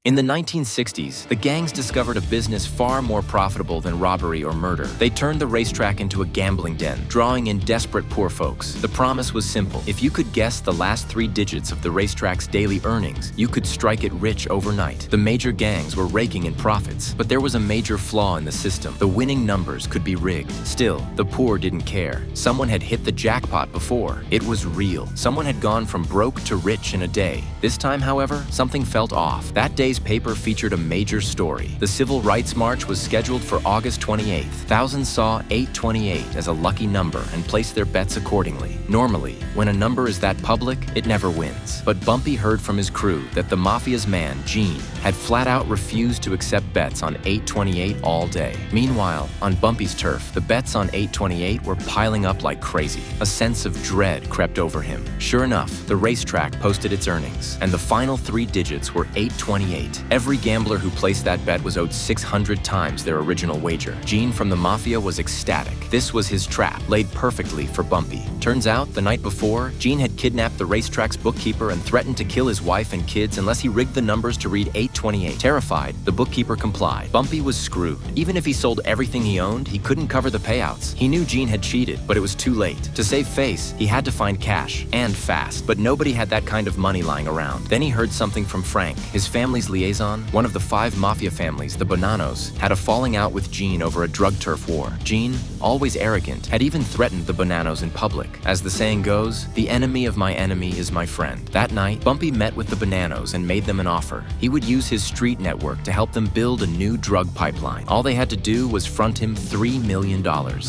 In the 1960s, the gangs discovered a business far more profitable than robbery or murder. They turned the racetrack into a gambling den, drawing in desperate poor folks. The promise was simple. If you could guess the last 3 digits of the racetrack's daily earnings, you could strike it rich overnight. The major gangs were raking in profits, but there was a major flaw in the system. The winning numbers could be rigged. Still, the poor didn't care. Someone had hit the jackpot before. It was real. Someone had gone from broke to rich in a day. This time, however, something felt off. That day's paper featured a major story. The Civil Rights March was scheduled for August 28th. Thousands saw 828 as a lucky number and placed their bets accordingly. Normally, when a number is that public, it never wins. But Bumpy heard from his crew that the Mafia's man, Gene, had flat out refused to accept bets on 828 all day. Meanwhile, on Bumpy's turf, the bets on 828 were piling up like crazy. A sense of dread crept over him. Sure enough, the racetrack posted its earnings, and the final 3 digits were 828. Every gambler who placed that bet was owed 600 times their original wager. Gene from the Mafia was ecstatic. This was his trap, laid perfectly for Bumpy. Turns out, the night before, Gene had kidnapped the racetrack's bookkeeper and threatened to kill his wife and kids unless he rigged the numbers to read 828. Terrified, the bookkeeper complied. Bumpy was screwed. Even if he sold everything he owned, he couldn't cover the payouts. He knew Gene had cheated, but it was too late. To save face, he had to find cash, and fast. But nobody had that kind of money lying around. Then he heard something from Frank, his family's liaison. One of the 5 mafia families, the Bonanos, had a falling out with Gene over a drug turf war. Gene, always arrogant, had even threatened the Bonanos in public. As the saying goes, the enemy of my enemy is my friend. That night, Bumpy met with the Bonanos and made them an offer. He would use his street network to help them build a new drug pipeline. All they had to do was front him $3 million.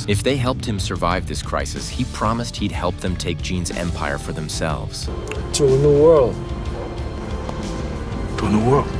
If they helped him survive this crisis, he promised he'd help them take Gene's empire for themselves. To a new world. To a new world.